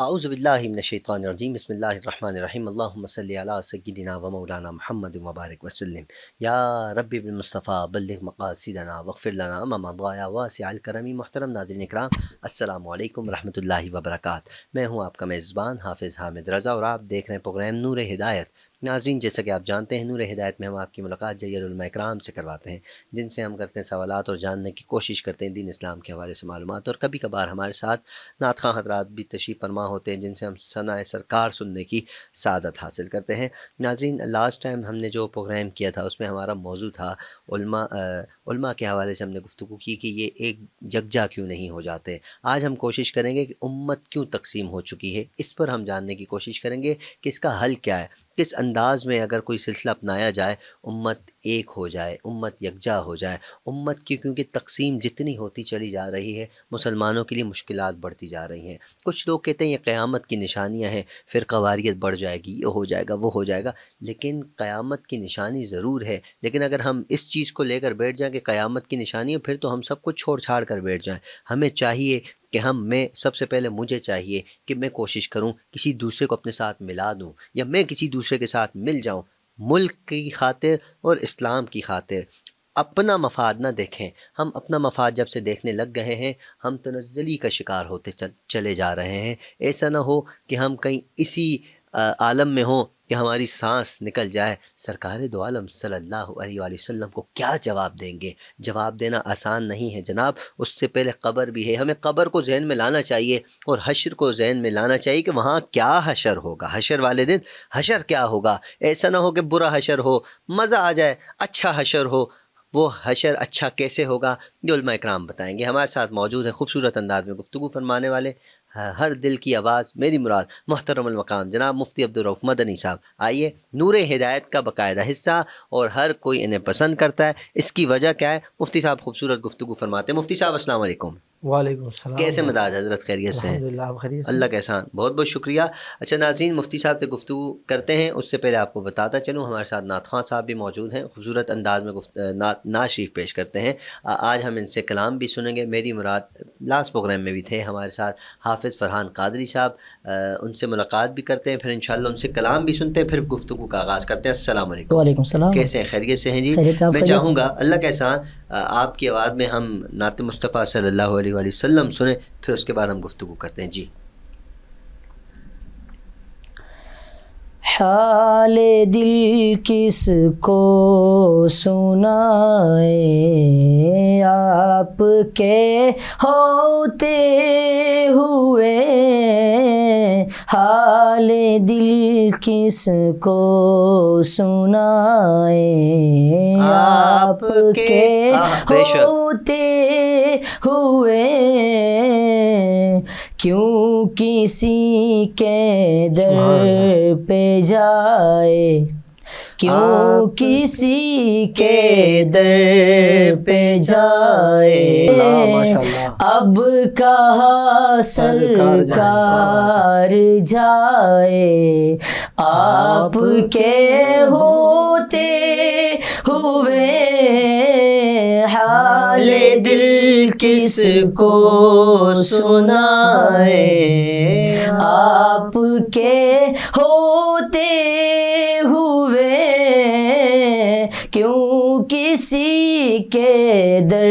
اعوذ باللہ من الشیطان الرجیم بسم اللہ الرحمن الرحیم اللہم صلی علی سیدنا و مولانا محمد وبارک وسلم یا ربی بالمصطفیٰ بلغ مقاصدنا واغفر لنا ما مضى یا واسع الکرم. محترم ناظرین اکرام، السلام علیکم ورحمۃ اللہ وبرکاتہ. میں ہوں آپ کا میزبان حافظ حامد رضا اور آپ دیکھ رہے ہیں پروگرام نور ہدایت. ناظرین، جیسا کہ آپ جانتے ہیں، نور ہدایت میں ہم آپ کی ملاقات جلیل علماء اکرام سے کرواتے ہیں، جن سے ہم کرتے ہیں سوالات اور جاننے کی کوشش کرتے ہیں دین اسلام کے حوالے سے معلومات. اور کبھی کبھار ہمارے ساتھ نعت خواں حضرات بھی تشریف فرما ہوتے ہیں، جن سے ہم ثناء سرکار سننے کی سعادت حاصل کرتے ہیں. ناظرین، لاسٹ ٹائم ہم نے جو پروگرام کیا تھا اس میں ہمارا موضوع تھا علماء کے حوالے سے ہم نے گفتگو کی کہ یہ ایک یکجا کیوں نہیں ہو جاتے. آج ہم کوشش کریں گے کہ امت کیوں تقسیم ہو چکی ہے، اس پر ہم جاننے کی کوشش کریں گے کہ اس کا حل کیا ہے، کس انداز میں اگر کوئی سلسلہ اپنایا جائے امت ایک ہو جائے، امت یکجا ہو جائے. امت کی کیونکہ تقسیم جتنی ہوتی چلی جا رہی ہے مسلمانوں کے لیے مشکلات بڑھتی جا رہی ہیں. کچھ لوگ کہتے ہیں یہ قیامت کی نشانیاں ہیں، فرقہ واریت بڑھ جائے گی، یہ ہو جائے گا، وہ ہو جائے گا. لیکن قیامت کی نشانی ضرور ہے، لیکن اگر ہم اس چیز کو لے کر بیٹھ جائیں کہ قیامت کی نشانی ہے، پھر تو ہم سب کچھ چھوڑ چھاڑ کر بیٹھ جائیں. ہمیں چاہیے کہ میں سب سے پہلے مجھے چاہیے کہ میں کوشش کروں کسی دوسرے کو اپنے ساتھ ملا دوں، یا میں کسی دوسرے کے ساتھ مل جاؤں، ملک کی خاطر اور اسلام کی خاطر. اپنا مفاد نہ دیکھیں. ہم اپنا مفاد جب سے دیکھنے لگ گئے ہیں ہم تنزلی کا شکار ہوتے چلے جا رہے ہیں. ایسا نہ ہو کہ ہم کہیں اسی عالم میں ہوں کہ ہماری سانس نکل جائے. سرکار دو عالم صلی اللہ علیہ وآلہ وسلم کو کیا جواب دیں گے؟ جواب دینا آسان نہیں ہے جناب. اس سے پہلے قبر بھی ہے. ہمیں قبر کو ذہن میں لانا چاہیے اور حشر کو ذہن میں لانا چاہیے کہ وہاں کیا حشر ہوگا. حشر والے دن حشر کیا ہوگا؟ ایسا نہ ہو کہ برا حشر ہو، مزہ آ جائے، اچھا حشر ہو. وہ حشر اچھا کیسے ہوگا یہ علماء اکرام بتائیں گے. ہمارے ساتھ موجود ہیں خوبصورت انداز میں گفتگو فرمانے والے، ہر دل کی آواز میری مراد، محترم المقام جناب مفتی عبدالرؤف مدنی صاحب. آئیے، نور ہدایت کا باقاعدہ حصہ اور ہر کوئی انہیں پسند کرتا ہے. اس کی وجہ کیا ہے؟ مفتی صاحب خوبصورت گفتگو فرماتے ہیں. مفتی صاحب السلام علیکم. وعلیکم السلام. کیسے مزاج حضرت؟ خیریت سے ہیں؟ الحمدللہ آپ خیریت سے؟ اللہ کا احسان، بہت بہت شکریہ. اچھا ناظرین، مفتی صاحب سے گفتگو کرتے ہیں اس سے پہلے آپ کو بتاتا چلوں ہمارے ساتھ نعت خواں صاحب بھی موجود ہیں، خوبصورت انداز میں نعت شریف پیش کرتے ہیں. آج ہم ان سے کلام بھی سنیں گے. میری مراد لاسٹ پروگرام میں بھی تھے ہمارے ساتھ حافظ فرحان قادری صاحب، ان سے ملاقات بھی کرتے ہیں، پھر انشاءاللہ ان سے کلام بھی سنتے ہیں، پھر گفتگو کا آغاز کرتے ہیں. السلام علیکم. وعلیکم السلام. کیسے ہیں؟ خیریت سے ہیں جی؟ میں چاہوں گا اللہ کا احسان آپ کی آواز میں ہم نعت مصطفیٰ صلی اللہ علیہ وآلہ وسلم سنیں، پھر اس کے بعد ہم گفتگو کرتے ہیں. جی. حال دل کس کو سنائے، آپ کے ہوتے ہوئے. حال دل کس کو سنائے، آپ کے ہوتے ہوئے. کیوں کسی کے در پہ جائے، کیوں کسی کے در پہ جائے. اب کہاں سرکار جائے، آپ کے ہوتے ہوئے. حال دل کس کو سنائے، آپ کے ہوتے ہوئے. کیوں کسی کے در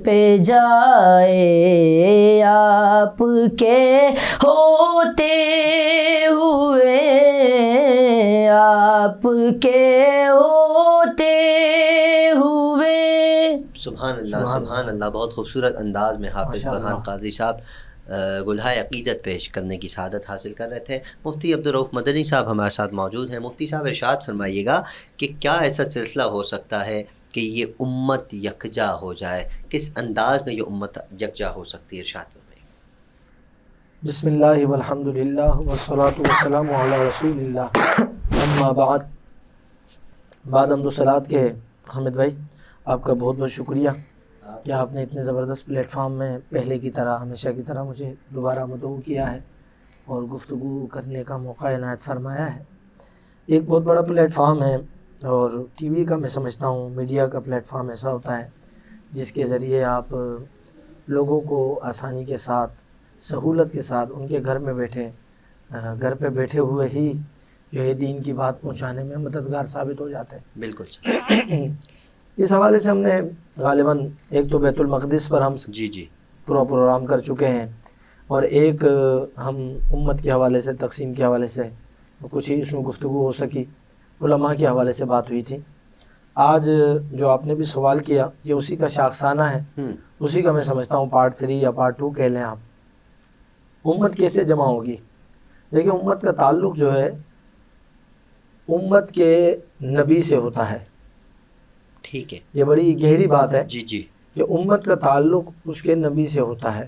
پہ جائے، آپ کے ہوتے ہوئے. آپ کے ہوتے ہوئے. سبحان اللہ، سبحان اللہ. بہت خوبصورت انداز میں حافظ فرحان قادری صاحب گلہائے عقیدت پیش کرنے کی سعادت حاصل کر رہے تھے. مفتی عبدالرؤف مدنی صاحب ہمارے ساتھ موجود ہیں. مفتی صاحب ارشاد فرمائیے گا کہ کیا ایسا سلسلہ ہو سکتا ہے کہ یہ امت یکجا ہو جائے؟ کس انداز میں یہ امت یکجا ہو سکتی ہے؟ ارشاد فرمائیے. بسم اللہ والحمدللہ والصلاة والسلام علی رسول اللہ، اما بعد. بعد حمد و صلوات کے حامد بھائی، آپ کا بہت بہت شکریہ کہ آپ نے اتنے زبردست پلیٹ فارم میں پہلے کی طرح ہمیشہ کی طرح مجھے دوبارہ مدعو کیا ہے اور گفتگو کرنے کا موقع عنایت فرمایا ہے. ایک بہت بڑا پلیٹ فارم ہے اور ٹی وی کا میں سمجھتا ہوں میڈیا کا پلیٹ فارم ایسا ہوتا ہے جس کے ذریعے آپ لوگوں کو آسانی کے ساتھ سہولت کے ساتھ ان کے گھر میں بیٹھے، گھر پہ بیٹھے ہوئے ہی جو ہے دین کی بات پہنچانے میں مددگار ثابت ہو جاتے ہیں۔ بالکل اس حوالے سے ہم نے غالباً ایک تو بیت المقدس پر ہم جی پورا پروگرام کر چکے ہیں، اور ایک ہم امت کے حوالے سے، تقسیم کے حوالے سے کچھ ہی اس میں گفتگو ہو سکی، علماء کے حوالے سے بات ہوئی تھی۔ آج جو آپ نے بھی سوال کیا یہ اسی کا شاخسانہ ہے، اسی کا میں سمجھتا ہوں پارٹ 3 یا پارٹ 2 کہہ لیں آپ۔ امت کیسے جمع ہوگی؟ دیکھیں، امت کا تعلق جو ہے امت کے نبی سے ہوتا ہے۔ ٹھیک ہے، یہ بڑی گہری بات ہے جی کہ امت کا تعلق اس کے نبی سے ہوتا ہے،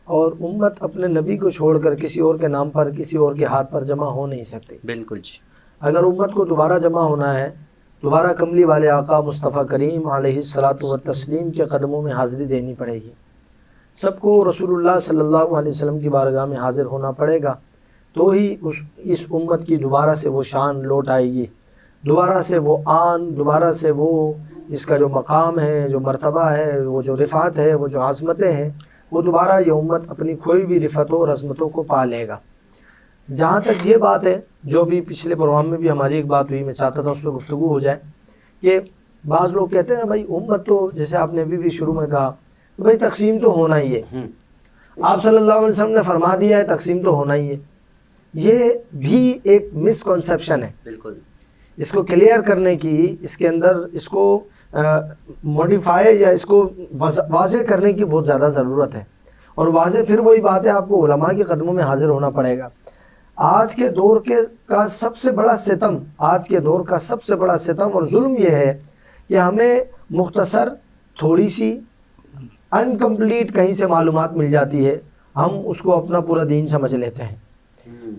اور امت اپنے نبی کو چھوڑ کر کسی اور کے نام پر، کسی اور کے ہاتھ پر جمع ہو نہیں سکتی۔ بالکل جی، اگر امت کو دوبارہ جمع ہونا ہے، دوبارہ کملی والے آقا مصطفیٰ کریم علیہ الصلاۃ والتسلیم کے قدموں میں حاضری دینی پڑے گی۔ سب کو رسول اللہ صلی اللہ علیہ وسلم کی بارگاہ میں حاضر ہونا پڑے گا، تو ہی اس امت کی دوبارہ سے وہ شان لوٹ آئے گی، دوبارہ سے وہ آن، دوبارہ سے وہ اس کا جو مقام ہے، جو مرتبہ ہے، وہ جو رفعت ہے، وہ جو عظمتیں ہیں، وہ دوبارہ یہ امت اپنی کھوئی ہوئی رفعتوں اور عظمتوں کو پا لے گا۔ جہاں تک یہ بات ہے، جو بھی پچھلے پروگرام میں بھی ہماری ایک بات ہوئی، میں چاہتا تھا اس پہ گفتگو ہو جائے، کہ بعض لوگ کہتے ہیں بھائی امت تو، جیسے آپ نے ابھی بھی شروع میں کہا، بھائی تقسیم تو ہونا ہی ہے، آپ صلی اللہ علیہ وسلم نے فرما دیا ہے تقسیم تو ہونا ہی ہے۔ یہ بھی ایک مسکنسیپشن ہے۔ بالکل، اس کو کلیئر کرنے کی، اس کے اندر اس کو موڈیفائی یا اس کو واضح کرنے کی بہت زیادہ ضرورت ہے، اور واضح پھر وہی بات ہے، آپ کو علماء کے قدموں میں حاضر ہونا پڑے گا۔ آج کے دور کا سب سے بڑا ستم، آج کے دور کا سب سے بڑا ستم اور ظلم یہ ہے کہ ہمیں مختصر، تھوڑی سی انکمپلیٹ کہیں سے معلومات مل جاتی ہے، ہم اس کو اپنا پورا دین سمجھ لیتے ہیں۔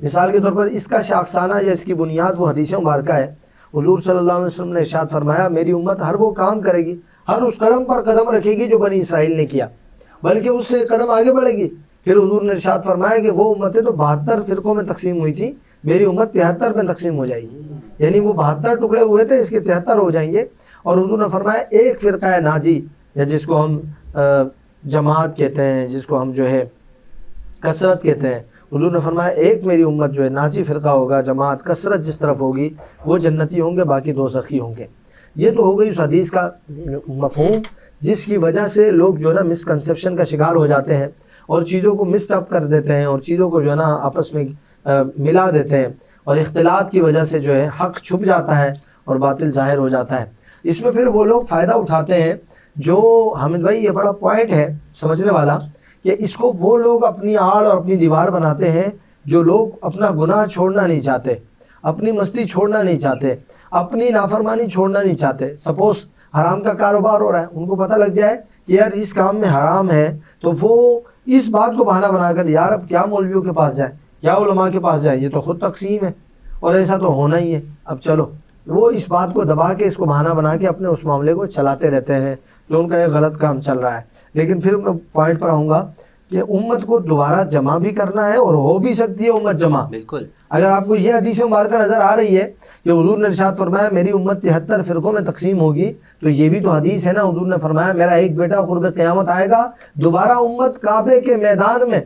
مثال کے طور پر اس کا شاخسانہ یا اس کی بنیاد وہ حدیث مبارکہ ہے۔ حضور صلی اللہ علیہ وسلم نے ارشاد فرمایا، میری امت ہر وہ کام کرے گی، ہر اس قدم پر قدم رکھے گی جو بنی اسرائیل نے کیا، بلکہ اس سے قدم آگے بڑھے گی۔ پھر حضور نے ارشاد فرمایا کہ وہ امتیں تو 72 فرقوں میں تقسیم ہوئی تھی، میری امت 73 میں تقسیم ہو جائے گی، یعنی وہ 72 ٹکڑے ہوئے تھے، اس کے 73 ہو جائیں گے۔ اور حضور نے فرمایا ایک فرقہ ناجی، یا جس کو ہم جماعت کہتے ہیں، جس کو ہم جو ہے کثرت کہتے ہیں، حضور نے فرمایا ایک میری امت جو ہے ناجی فرقہ ہوگا، جماعت کثرت جس طرف ہوگی وہ جنتی ہوں گے، باقی دوزخی ہوں گے۔ یہ تو ہو گئی اس حدیث کا مفہوم، جس کی وجہ سے لوگ جو ہے نا مسکنسیپشن کا شکار ہو جاتے ہیں، اور چیزوں کو مسڈ اپ کر دیتے ہیں، اور چیزوں کو جو ہے نا آپس میں ملا دیتے ہیں، اور اختلاط کی وجہ سے جو ہے حق چھپ جاتا ہے اور باطل ظاہر ہو جاتا ہے۔ اس میں پھر وہ لوگ فائدہ اٹھاتے ہیں، جو حامد بھائی یہ بڑا پوائنٹ ہے سمجھنے والا، کہ اس کو وہ لوگ اپنی آڑ اور اپنی دیوار بناتے ہیں جو لوگ اپنا گناہ چھوڑنا نہیں چاہتے، اپنی مستی چھوڑنا نہیں چاہتے، اپنی نافرمانی چھوڑنا نہیں چاہتے۔ سپوز حرام کا کاروبار ہو رہا ہے، ان کو پتہ لگ جائے کہ یار اس کام میں حرام ہے، تو وہ اس بات کو بہانہ بنا کر یار اب کیا مولویوں کے پاس جائیں، کیا علماء کے پاس جائیں، یہ تو خود تقسیم ہے اور ایسا تو ہونا ہی ہے، اب چلو، وہ اس بات کو دبا کے، اس کو بہانہ بنا کے اپنے اس معاملے کو چلاتے رہتے ہیں، جو ان کا ایک غلط کام چل رہا ہے۔ لیکن پھر میں پوائنٹ پر آؤں گا کہ امت کو دوبارہ جمع بھی کرنا ہے، اور ہو بھی سکتی ہے امت جمع۔ بالکل، اگر آپ کو یہ حدیث مبارکہ نظر آ رہی ہے کہ حضور نے ارشاد فرمایا میری امت 73 فرقوں میں تقسیم ہوگی، تو یہ بھی تو حدیث ہے نا، حضور نے فرمایا میرا ایک بیٹا قرب قیامت آئے گا، دوبارہ امت کعبے کے میدان میں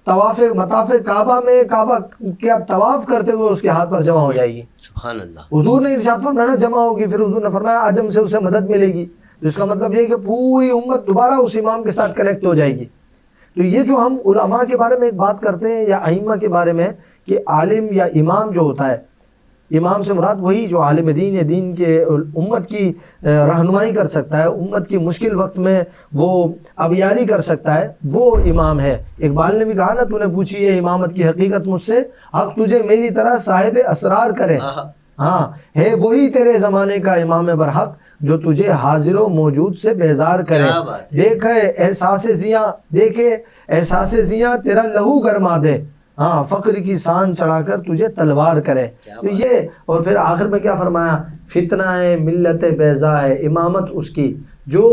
طواف مطاف کعبہ میں، کعبہ کیا طواف کرتے ہوئے اس کے ہاتھ پر جمع ہو جائے گی۔ سبحان اللہ۔ حضور نے ارشاد فرمایا جمع ہوگی، پھر حضور نے فرمایا عجم سے اسے مدد ملے گی، تو اس کا مطلب یہ کہ پوری امت دوبارہ اس امام کے ساتھ کنیکٹ ہو جائے گی۔ تو یہ جو ہم علماء کے بارے میں ایک بات کرتے ہیں، یا ائمہ کے بارے میں، کہ عالم یا امام جو ہوتا ہے، امام سے مراد وہی جو عالم دین یا دین کے امت کی رہنمائی کر سکتا ہے، امت کی مشکل وقت میں وہ ابیاری کر سکتا ہے، وہ امام ہے۔ اقبال نے بھی کہا نا، تو نے پوچھی ہے امامت کی حقیقت مجھ سے، حق تجھے میری طرح صاحب اسرار کرے۔ ہاں، ہے وہی تیرے زمانے کا امام برحق، جو تجھے حاضر و موجود سے بیزار کرے۔ دیکھے احساس زیاں، دیکھے احساس زیاں تیرا لہو گرما دے، ہاں فقر کی سان چڑھا کر تجھے تلوار کرے۔ تو یہ، اور پھر آخر میں کیا فرمایا، فتنہ ہے ملت بیضا ہے امامت اس کی، جو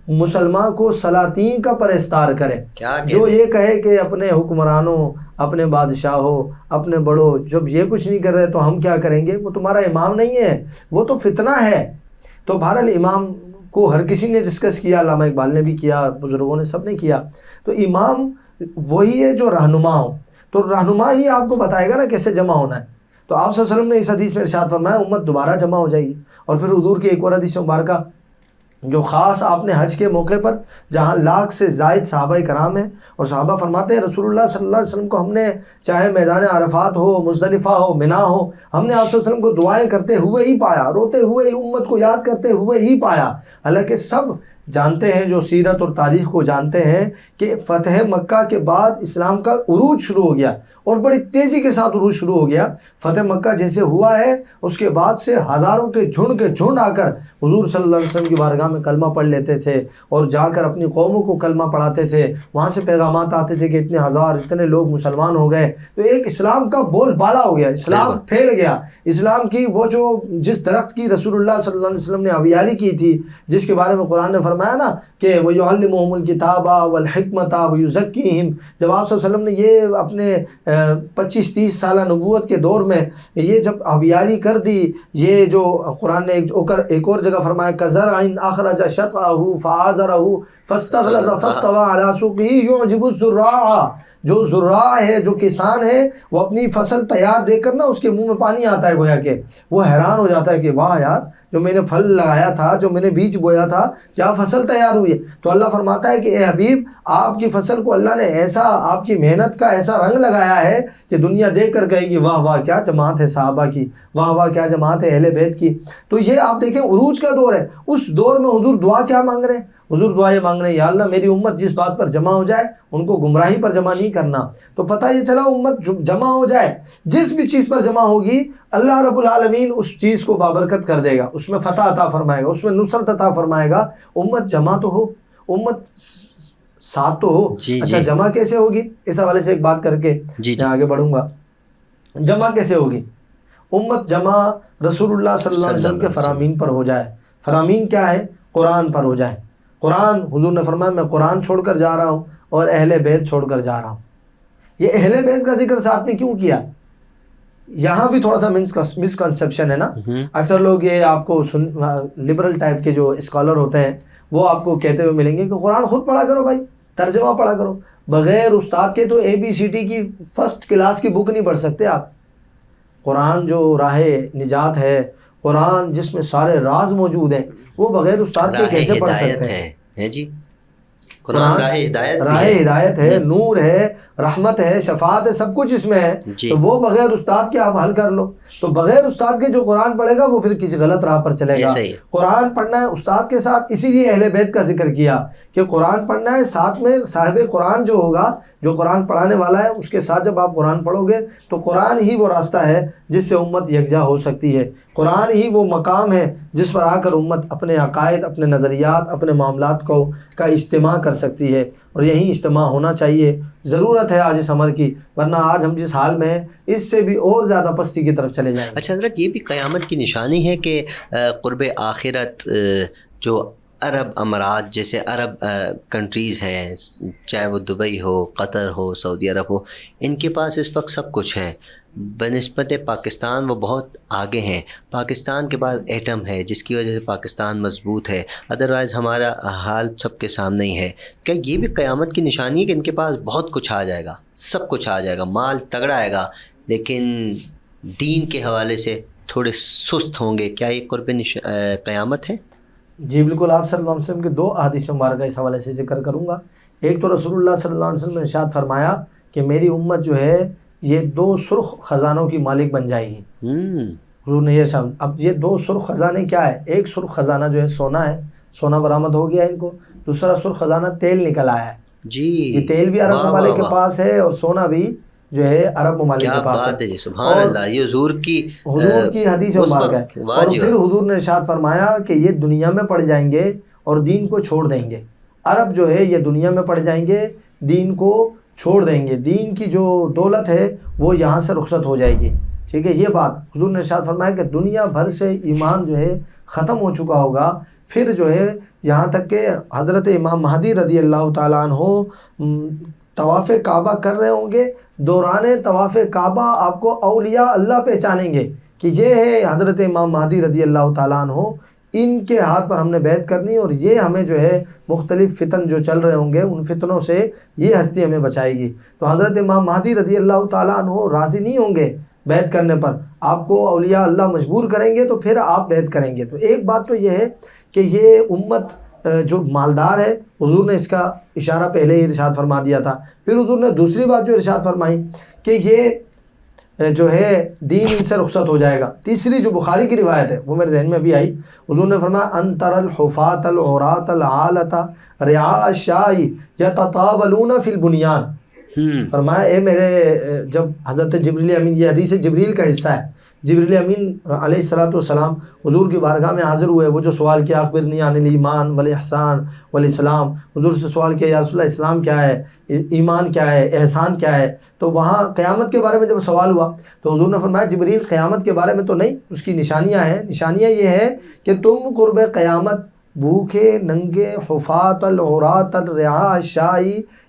مسلمان کو سلاطین کا پرستار کرے، جو یہ کہے کہ اپنے حکمرانوں، اپنے بادشاہوں، اپنے بڑوں، جب یہ کچھ نہیں کر رہے تو ہم کیا کریں گے، وہ تمہارا امام نہیں ہے، وہ تو فتنہ ہے۔ تو بہرحال امام کو ہر کسی نے ڈسکس کیا، علامہ اقبال نے بھی کیا، بزرگوں نے سب نے کیا۔ تو امام وہی ہے جو رہنما ہو، تو رہنما ہی آپ کو بتائے گا نا کیسے جمع ہونا ہے۔ تو آپ صلی اللہ علیہ وسلم نے اس حدیث میں ارشاد فرمایا امت دوبارہ جمع ہو جائے گی۔ اور پھر حضور کی ایک اور حدیث مبارکہ جو خاص آپ نے حج کے موقع پر، جہاں لاکھ سے زائد صحابہ کرام ہیں، اور صحابہ فرماتے ہیں رسول اللہ صلی اللہ علیہ وسلم کو ہم نے چاہے میدان عرفات ہو، مزدلفہ ہو، منا ہو، ہم نے آپ صلی اللہ علیہ وسلم کو دعائیں کرتے ہوئے ہی پایا، روتے ہوئے ہی، امت کو یاد کرتے ہوئے ہی پایا۔ حالانکہ سب جانتے ہیں، جو سیرت اور تاریخ کو جانتے ہیں، کہ فتح مکہ کے بعد اسلام کا عروج شروع ہو گیا، اور بڑی تیزی کے ساتھ عروج شروع ہو گیا۔ فتح مکہ جیسے ہوا ہے، اس کے بعد سے ہزاروں کے جھنڈ آ کر حضور صلی اللہ علیہ وسلم کی بارگاہ میں کلمہ پڑھ لیتے تھے، اور جا کر اپنی قوموں کو کلمہ پڑھاتے تھے۔ وہاں سے پیغامات آتے تھے کہ اتنے ہزار، اتنے لوگ مسلمان ہو گئے، تو ایک اسلام کا بول بالا ہو گیا، اسلام پھیل گیا۔ اسلام کی وہ جو جس درخت کی رسول اللہ صلی اللہ علیہ وسلم نے حویالی کی تھی، جس کے بارے میں قرآن نے فرمایا نا کہ وَيُعَلِّمُهُمُ الْكِتَابَ وَالْحِكْمَةَ وَيُزَكِّيهِمْ، جب آپ صلی اللہ علیہ وسلم نے یہ اپنے 25-30 سالہ نبوت کے دور میں یہ جب حویالی کر دی، یہ جو قرآن نے ایک اور جگہ فرمایا كَزَرْعٍ أَخْرَجَ شَطْأَهُ فَآزَرَهُ فَاسْتَغْلَظَ فَاسْتَوَىٰ عَلَىٰ سُوقِهِ يُعْجِبُ الزُّرَّاعَ، جو زراع ہے، جو کسان ہے، وہ اپنی فصل تیار دیکھ کر نا اس کے منہ میں پانی آتا ہے، گویا کہ وہ حیران ہو جاتا ہے کہ واہ یار، جو میں نے پھل لگایا تھا، جو میں نے بیج بویا تھا، کیا فصل تیار ہوئی ہے۔ تو اللہ فرماتا ہے کہ اے حبیب، آپ کی فصل کو اللہ نے ایسا، آپ کی محنت کا ایسا رنگ لگایا ہے کہ دنیا دیکھ کر کہے گی واہ واہ کیا جماعت ہے صحابہ کی، واہ واہ کیا جماعت ہے اہل بیت کی۔ تو یہ آپ دیکھیں عروج کا دور ہے۔ اس دور میں حضور دعا کیا مانگ رہے ہیں؟ حضور دعا یہ مانگ رہے ہیں یا اللہ میری امت جس بات پر جمع ہو جائے ان کو گمراہی پر جمع نہیں کرنا۔ تو پتہ یہ چلا امت جمع ہو جائے، جس بھی چیز پر جمع ہوگی اللہ رب العالمین اس چیز کو بابرکت کر دے گا، اس میں فتح عطا فرمائے گا، اس میں نصرت عطا فرمائے گا۔ امت جمع تو ہو، امت ساتھ تو ہو۔ اچھا جمع کیسے ہوگی؟ اس حوالے سے ایک بات کر کے میں آگے بڑھوں گا۔ جمع کیسے ہوگی؟ امت جمع رسول اللہ صلی اللہ علیہ وسلم کے فرامین پر ہو جائے۔ فرامین کیا ہے؟ قرآن پر ہو جائے۔ قرآن، حضور نے فرمایا میں قرآن چھوڑ کر جا رہا ہوں اور اہل بیت چھوڑ کر جا رہا ہوں۔ یہ اہل بیت کا ذکر ساتھ میں کیوں کیا؟ یہاں بھی تھوڑا سا مس کنسیپشن ہے نا۔ اکثر لوگ یہ آپ کو لبرل ٹائپ کے جو اسکالر ہوتے ہیں وہ آپ کو کہتے ہوئے ملیں گے کہ قرآن خود پڑھا کرو بھائی، ترجمہ پڑھا کرو۔ بغیر استاد کے تو ABCD کی فرسٹ کلاس کی بک نہیں پڑھ سکتے آپ۔ قرآن جو راہ نجات ہے، قرآن جس میں سارے راز موجود ہیں، وہ بغیر استاد کے کیسے پڑھ سکتے ہیں؟ جی قرآن راہ ہدایت ہے، نور ہے، رحمت ہے، شفاعت ہے، سب کچھ اس میں ہے۔ تو وہ بغیر استاد کے آپ حل کر لو۔ تو بغیر استاد کے جو قرآن پڑھے گا وہ پھر کسی غلط راہ پر چلے گا۔ قرآن پڑھنا ہے استاد کے ساتھ، اسی لیے اہل بیت کا ذکر کیا کہ قرآن پڑھنا ہے، ساتھ میں صاحب قرآن جو ہوگا، جو قرآن پڑھانے والا ہے، اس کے ساتھ جب آپ قرآن پڑھو گے تو قرآن ہی وہ راستہ ہے جس سے امت یکجا ہو سکتی ہے۔ قرآن ہی وہ مقام ہے جس پر آ کر امت اپنے عقائد، اپنے نظریات، اپنے معاملات کا اجتماع کر سکتی ہے، اور یہی اجتماع ہونا چاہیے۔ ضرورت ہے آج اس عمر کی، ورنہ آج ہم جس حال میں ہیں اس سے بھی اور زیادہ پستی کی طرف چلے جائیں گے۔ اچھا حضرت، یہ بھی قیامت کی نشانی ہے کہ قرب آخرت جو عرب امارات جیسے عرب کنٹریز ہیں، چاہے وہ دبئی ہو، قطر ہو، سعودی عرب ہو، ان کے پاس اس وقت سب کچھ ہے بنسبت پاکستان، وہ بہت آگے ہیں۔ پاکستان کے بعد ایٹم ہے جس کی وجہ سے پاکستان مضبوط ہے، ادروائز ہمارا حال سب کے سامنے ہی ہے۔ کیا یہ بھی قیامت کی نشانی ہے کہ ان کے پاس بہت کچھ آ جائے گا، سب کچھ آ جائے گا، مال تگڑا آئے گا، لیکن دین کے حوالے سے تھوڑے سست ہوں گے؟ کیا یہ قرب قیامت ہے؟ جی بالکل، آپ صلی اللہ علیہ وسلم کے 2 احادیث مبارکہ اس حوالے سے ذکر کروں گا۔ ایک تو رسول اللہ صلی اللہ علیہ وسلم نے ارشاد فرمایا کہ میری امت جو ہے یہ 2 سرخ خزانوں کی مالک بن جائے گی۔ حضور نے یہ شامل، اب یہ 2 سرخ خزانے کیا ہے؟ ایک سرخ خزانہ جو ہے سونا ہے، سونا برآمد ہو گیا ہے ان کو۔ دوسرا سرخ خزانہ تیل نکل آیا ہے۔ جی یہ تیل بھی عرب ممالک کے پاس ہے اور سونا بھی جو ہے عرب ممالک کے پاس ہے۔ کیا بات ہے جی، سبحان اللہ، یہ حضور کی حدیث مبارک ہے۔ اور پھر حضور نے ارشاد فرمایا کہ یہ دنیا میں پڑ جائیں گے اور دین کو چھوڑ دیں گے۔ عرب جو ہے یہ دنیا میں پڑ جائیں گے، دین کو چھوڑ دیں گے، دین کی جو دولت ہے وہ یہاں سے رخصت ہو جائے گی۔ ٹھیک ہے، یہ بات حضور نے ارشاد فرمایا کہ دنیا بھر سے ایمان جو ہے ختم ہو چکا ہوگا۔ پھر جو ہے یہاں تک کہ حضرت امام مہدی رضی اللہ تعالیٰ عنہ طواف کعبہ کر رہے ہوں گے، دوران طواف کعبہ آپ کو اولیاء اللہ پہچانیں گے کہ یہ ہے حضرت امام مہدی رضی اللہ تعالیٰ عنہ۔ ان کے ہاتھ پر ہم نے بیعت کرنی ہے، اور یہ ہمیں جو ہے مختلف فتن جو چل رہے ہوں گے ان فتنوں سے یہ ہستی ہمیں بچائے گی۔ تو حضرت امام مہدی رضی اللہ تعالیٰ عنہ راضی نہیں ہوں گے بیعت کرنے پر، آپ کو اولیاء اللہ مجبور کریں گے تو پھر آپ بیعت کریں گے۔ تو ایک بات تو یہ ہے کہ یہ امت جو مالدار ہے، حضور نے اس کا اشارہ پہلے ہی ارشاد فرما دیا تھا۔ پھر حضور نے دوسری بات جو ارشاد فرمائی کہ یہ جو ہے دین ان سے رخصت ہو جائے گا۔ تیسری جو بخاری کی روایت ہے وہ میرے ذہن میں بھی آئی، حضور نے فرمایا ان تر الحفاۃ العراۃ العالۃ رعاء الشاء یتطاولون فی البنیان۔ فرمایا اے میرے، جب حضرت جبریل امین، یہ حدیث جبریل کا حصہ ہے، جبریل امین علیہ الصلوۃ حضور کی بارگاہ میں حاضر ہوئے، وہ جو سوال کیا اخبرنی عن الایمان والاحسان والاسلام، حضور سے سوال کیا یا رسول اللہ اسلام کیا ہے، ایمان کیا ہے، احسان کیا ہے۔ تو وہاں قیامت کے بارے میں جب سوال ہوا تو حضور نے فرمایا جبریل قیامت کے بارے میں تو نہیں، اس کی نشانیاں ہیں، نشانیاں یہ ہے کہ تم قرب قیامت بھوکے ننگے حفاۃ العراۃ الرعاء الشاء،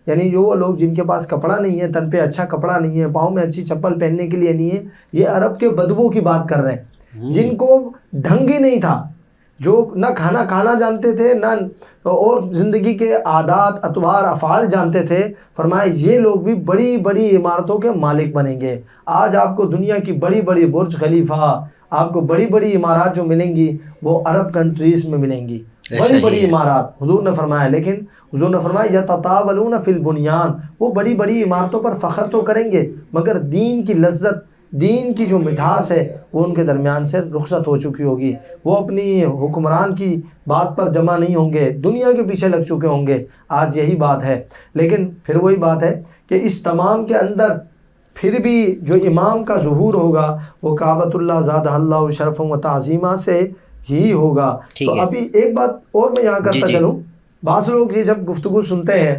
یعنی جو وہ لوگ جن کے پاس کپڑا نہیں ہے، تن پہ اچھا کپڑا نہیں ہے، پاؤں میں اچھی چپل پہننے کے لیے نہیں ہے، یہ عرب کے بدووں کی بات کر رہے ہیں جن کو ڈھنگ ہی نہیں تھا، جو نہ کھانا کھانا جانتے تھے نہ اور زندگی کے عادات اطوار افعال جانتے تھے۔ فرمایا یہ لوگ بھی بڑی بڑی عمارتوں کے مالک بنیں گے۔ آج آپ کو دنیا کی بڑی بڑی برج خلیفہ، آپ کو بڑی بڑی عمارات جو ملیں گی وہ عرب کنٹریز میں ملیں گی، بڑی بڑی عمارات حضور نے فرمایا۔ لیکن حضور نے فرمایا یتطاولون فی البنیان، وہ بڑی بڑی عمارتوں پر فخر تو کریں گے مگر دین کی لذت، دین کی جو مٹھاس ہے وہ ان کے درمیان سے رخصت ہو چکی ہوگی، وہ اپنی حکمران کی بات پر جمع نہیں ہوں گے، دنیا کے پیچھے لگ چکے ہوں گے۔ آج یہی بات ہے، لیکن پھر وہی بات ہے کہ اس تمام کے اندر پھر بھی جو امام کا ظہور ہوگا وہ کعبۃ اللہ زادہ اللہ شرفا و تعظیما سے ہی ہوگا۔ تو ابھی ایک بات اور میں یہاں کرتا چلوں، بعض لوگ یہ جب گفتگو سنتے ہیں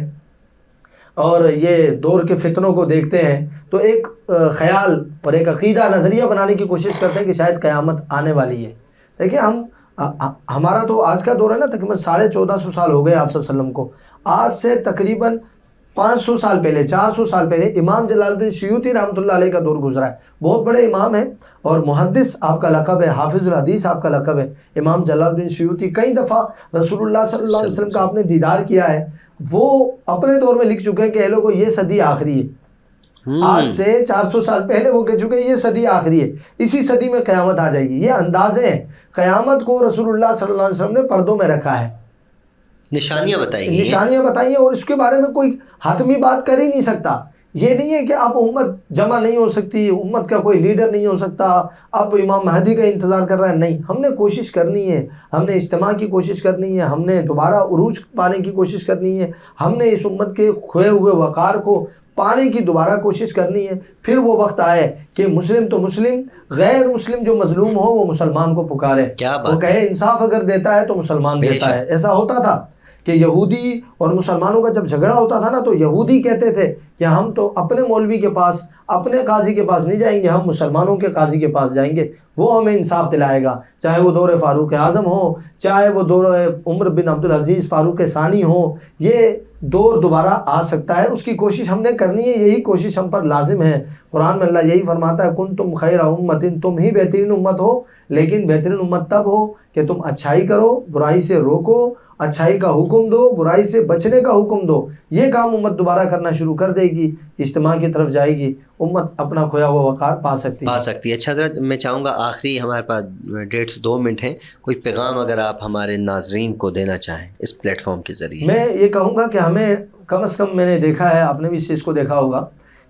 اور یہ دور کے فتنوں کو دیکھتے ہیں تو ایک خیال اور ایک عقیدہ نظریہ بنانے کی کوشش کرتے ہیں کہ شاید قیامت آنے والی ہے۔ دیکھیں ہمارا تو آج کا دور ہے نا، تقریباً 1450 سال ہو گئے آپ صلی اللہ علیہ وسلم کو۔ آج سے تقریباً 500 سال پہلے، 400 سال پہلے امام جلال الدین سیوطی رحمۃ اللہ علیہ کا دور گزرا ہے۔ بہت بڑے امام ہیں اور محدث آپ کا لقب ہے، حافظ الحدیث آپ کا لقب ہے امام جلال الدین سیوطی۔ کئی دفعہ رسول اللہ صلی اللہ علیہ وسلم کا آپ نے دیدار کیا ہے۔ وہ اپنے دور میں لکھ چکے ہیں کہ اے لوگوں یہ صدی آخری ہے۔ آج سے 400 سال پہلے وہ کہہ چکے ہیں یہ صدی آخری ہے، اسی صدی میں قیامت آ جائے گی۔ یہ اندازے ہیں، قیامت کو رسول اللہ صلی اللہ علیہ وسلم نے پردوں میں رکھا ہے، نشانیاں بتائی ہیں، اور اس کے بارے میں کوئی حتمی بات کر ہی نہیں سکتا۔ یہ نہیں ہے کہ اب امت جمع نہیں ہو سکتی، امت کا کوئی لیڈر نہیں ہو سکتا، اب امام مہدی کا انتظار کر رہا ہے، نہیں، ہم نے کوشش کرنی ہے، ہم نے اجتماع کی کوشش کرنی ہے، ہم نے دوبارہ عروج پانے کی کوشش کرنی ہے، ہم نے اس امت کے کھوئے ہوئے وقار کو پانے کی دوبارہ کوشش کرنی ہے۔ پھر وہ وقت آئے کہ مسلم تو مسلم، غیر مسلم جو مظلوم ہو وہ مسلمان کو پکارے، وہ کہے انصاف اگر دیتا ہے تو مسلمان دیتا ہے۔ ایسا ہوتا تھا کہ یہودی اور مسلمانوں کا جب جھگڑا ہوتا تھا نا تو یہودی کہتے تھے کہ ہم تو اپنے مولوی کے پاس، اپنے قاضی کے پاس نہیں جائیں گے، ہم مسلمانوں کے قاضی کے پاس جائیں گے، وہ ہمیں انصاف دلائے گا، چاہے وہ دور فاروق اعظم ہو، چاہے وہ دور عمر بن عبدالعزیز فاروق ثانی ہو، یہ دور دوبارہ آ سکتا ہے، اس کی کوشش ہم نے کرنی ہے، یہی کوشش ہم پر لازم ہے۔ قرآن میں اللہ یہی فرماتا ہے کنتم خیر امت، تم ہی بہترین امت ہو، لیکن بہترین امت تب ہو کہ تم اچھائی کرو، برائی سے روکو، اچھائی کا حکم دو، برائی سے بچنے کا حکم دو۔ یہ کام امت دوبارہ کرنا شروع کر دے گی، اجتماع کی طرف جائے گی، امت اپنا کھویا ہوا وقار پا سکتی ہے۔ اچھا حضرت، میں چاہوں گا آخری ہمارے پاس 1.5 سے 2 منٹ ہیں، کوئی پیغام اگر آپ ہمارے ناظرین کو دینا چاہیں اس پلیٹ فارم کے ذریعے۔ میں یہ کہوں گا کہ ہمیں کم از کم، میں نے دیکھا ہے، آپ نے بھی اس چیز کو دیکھا ہوگا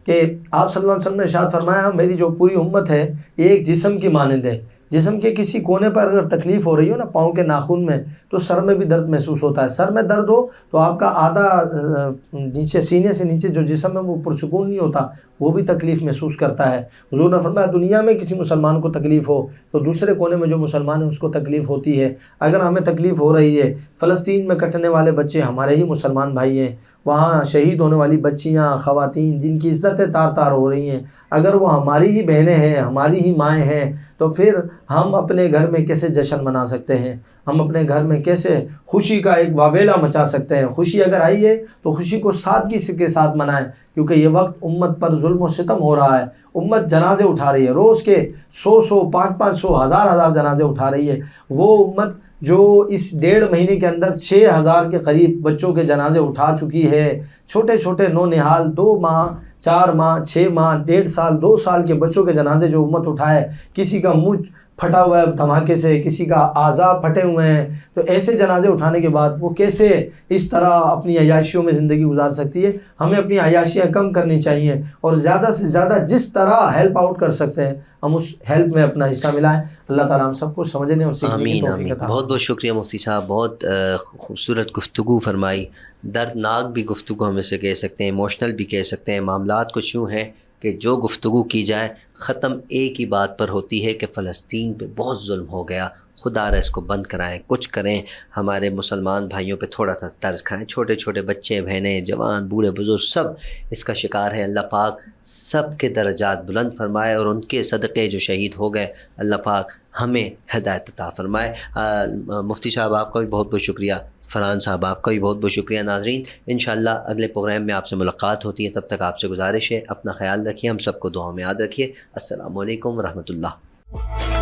کہ آپ صلی اللہ علیہ وسلم نے ارشاد فرمایا میری جو پوری امت ہے یہ ایک جسم کی مانند ہے، جسم کے کسی کونے پر اگر تکلیف ہو رہی ہو نا، پاؤں کے ناخن میں، تو سر میں بھی درد محسوس ہوتا ہے، سر میں درد ہو تو آپ کا آدھا نیچے سینے سے نیچے جو جسم ہے وہ پرسکون نہیں ہوتا، وہ بھی تکلیف محسوس کرتا ہے۔ حضور نے فرمایا دنیا میں کسی مسلمان کو تکلیف ہو تو دوسرے کونے میں جو مسلمان ہے اس کو تکلیف ہوتی ہے۔ اگر ہمیں تکلیف ہو رہی ہے، فلسطین میں کٹنے والے بچے ہمارے ہی مسلمان بھائی ہیں، وہاں شہید ہونے والی بچیاں، خواتین جن کی عزتیں تار تار ہو رہی ہیں، اگر وہ ہماری ہی بہنیں ہیں، ہماری ہی مائیں ہیں، تو پھر ہم اپنے گھر میں کیسے جشن منا سکتے ہیں؟ ہم اپنے گھر میں کیسے خوشی کا ایک واویلا مچا سکتے ہیں؟ خوشی اگر آئی ہے تو خوشی کو سادگی کے ساتھ منائیں، کیونکہ یہ وقت امت پر ظلم و ستم ہو رہا ہے، امت جنازے اٹھا رہی ہے، روز کے 100 500 1000 جنازے اٹھا رہی ہے۔ وہ امت جو اس 1.5 مہینے کے اندر 6000 کے قریب بچوں کے جنازے اٹھا چکی ہے، چھوٹے چھوٹے نونہال 2 ماہ 4 ماہ 6 ماہ 1.5 سال 2 سال کے بچوں کے جنازے جو امت اٹھائے، کسی کا منہ پھٹا ہوا ہے دھماکے سے، کسی کا اعضاء پھٹے ہوئے ہیں، تو ایسے جنازے اٹھانے کے بعد وہ کیسے اس طرح اپنی عیاشیوں میں زندگی گزار سکتی ہے؟ ہمیں اپنی عیاشیاں کم کرنی چاہیے اور زیادہ سے زیادہ جس طرح ہیلپ آؤٹ کر سکتے ہیں ہم اس ہیلپ میں اپنا حصہ ملائیں۔ اللہ تعالیٰ ہم سب کو سمجھنے اور سیکھنے کی آمین توفیق آمین۔ عطا بہت بہت شکریہ مفتی صاحب، بہت خوبصورت گفتگو فرمائی، دردناک بھی گفتگو ہم اسے کہہ سکتے ہیں، ایموشنل بھی کہہ سکتے ہیں۔ معاملات کچھ یوں ہیں کہ جو گفتگو کی جائے ختم ایک ہی بات پر ہوتی ہے کہ فلسطین پہ بہت ظلم ہو گیا، خدا را اس کو بند کرائیں، کچھ کریں، ہمارے مسلمان بھائیوں پہ تھوڑا سا طرز کھائیں۔ چھوٹے چھوٹے بچے، بہنیں، جوان، بوڑھے بزرگ سب اس کا شکار ہیں۔ اللہ پاک سب کے درجات بلند فرمائے اور ان کے صدقے جو شہید ہو گئے اللہ پاک ہمیں ہدایت عطا فرمائے۔ مفتی صاحب آپ کا بھی بہت بہت شکریہ، فرحان صاحب آپ کا بھی بہت بہت شکریہ۔ ناظرین انشاءاللہ اگلے پروگرام میں آپ سے ملاقات ہوتی ہے، تب تک آپ سے گزارش ہے اپنا خیال رکھیے، ہم سب کو دعاؤں میں یاد رکھیے۔ السلام علیکم ورحمۃ اللہ۔